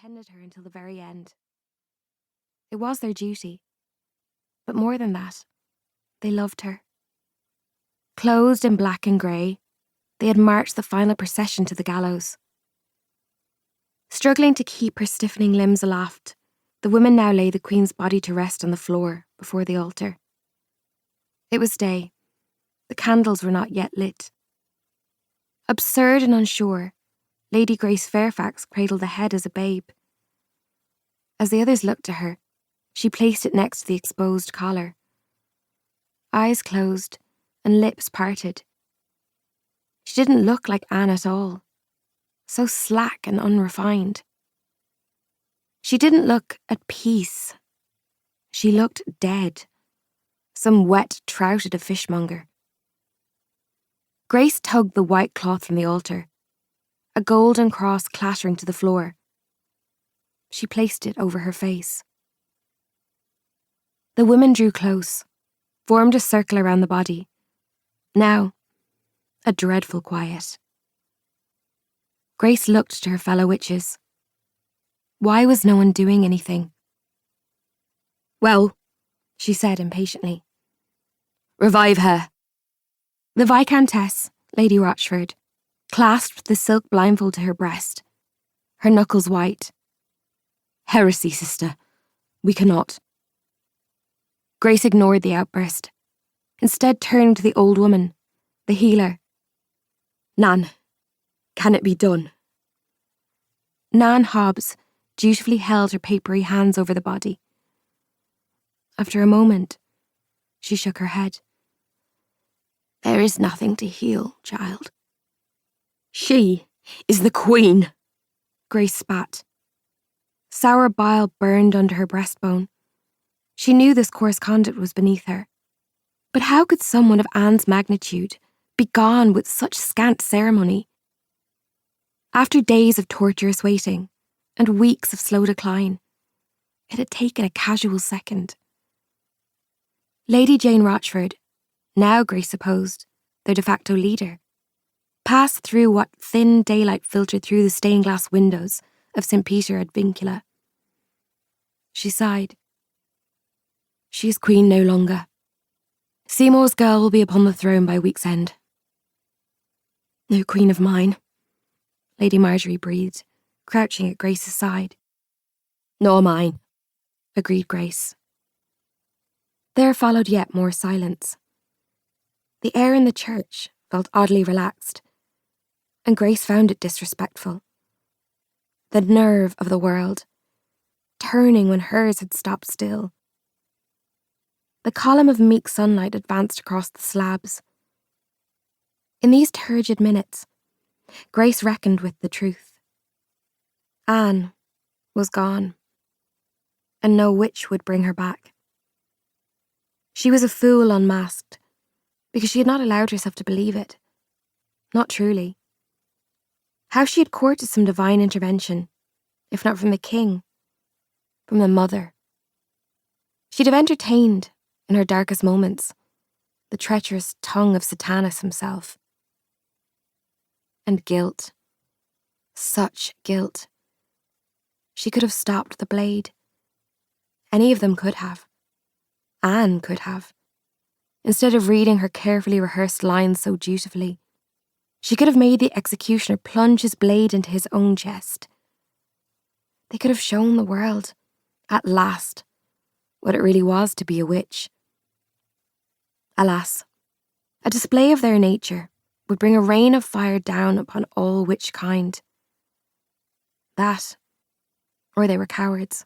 tended her until the very end. It was their duty. But more than that, they loved her. Clothed in black and grey, they had marched the final procession to the gallows. Struggling to keep her stiffening limbs aloft, the women now lay the Queen's body to rest on the floor before the altar. It was day. The candles were not yet lit. Absurd and unsure, Lady Grace Fairfax cradled the head as a babe. As the others looked to her, she placed it next to the exposed collar. Eyes closed and lips parted. She didn't look like Anne at all. So slack and unrefined. She didn't look at peace. She looked dead. Some wet trout at a fishmonger. Grace tugged the white cloth from the altar, a golden cross clattering to the floor. She placed it over her face. The women drew close, formed a circle around the body. Now, a dreadful quiet. Grace looked to her fellow witches. Why was no one doing anything? "Well," she said impatiently. "Revive her." The Viscountess, Lady Rochford, clasped the silk blindfold to her breast, her knuckles white. "Heresy, sister. We cannot." Grace ignored the outburst, instead turning to the old woman, the healer. "Nan, can it be done?" Nan Hobbs dutifully held her papery hands over the body. After a moment, she shook her head. "There is nothing to heal, child." "She is the Queen," Grace spat. Sour bile burned under her breastbone. She knew this coarse conduct was beneath her. But how could someone of Anne's magnitude be gone with such scant ceremony? After days of torturous waiting and weeks of slow decline, it had taken a casual second. Lady Jane Rochford, now Grace supposed their de facto leader, passed through what thin daylight filtered through the stained glass windows of St. Peter ad Vincula. She sighed. She is queen no longer. Seymour's girl will be upon the throne by week's end. No queen of mine, Lady Marjorie breathed, crouching at Grace's side. Nor mine, agreed Grace. There followed yet more silence. The air in the church felt oddly relaxed, and Grace found it disrespectful. The nerve of the world, turning when hers had stopped still. The column of meek sunlight advanced across the slabs. In these turgid minutes, Grace reckoned with the truth. Anne was gone, and no witch would bring her back. She was a fool unmasked, because she had not allowed herself to believe it. Not truly. How she had courted some divine intervention, if not from the king, from the mother. She'd have entertained, in her darkest moments, the treacherous tongue of Satanus himself. And guilt. Such guilt. She could have stopped the blade. Any of them could have. Anne could have. Instead of reading her carefully rehearsed lines so dutifully, she could have made the executioner plunge his blade into his own chest. They could have shown the world, at last, what it really was to be a witch. Alas, a display of their nature would bring a rain of fire down upon all witchkind. That, or they were cowards.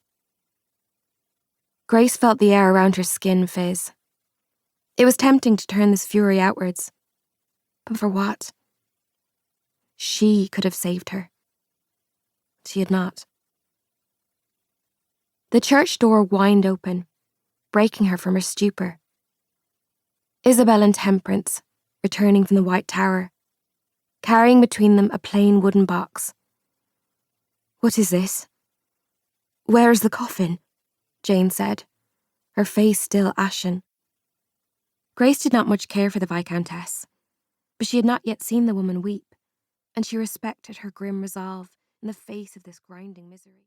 Grace felt the air around her skin fizz. It was tempting to turn this fury outwards. But for what? She could have saved her. She had not. The church door whined open, breaking her from her stupor. Isabel and Temperance, returning from the White Tower, carrying between them a plain wooden box. "What is this?" "Where is the coffin?" Jane said, her face still ashen. Grace did not much care for the Viscountess, but she had not yet seen the woman weep, and she respected her grim resolve in the face of this grinding misery.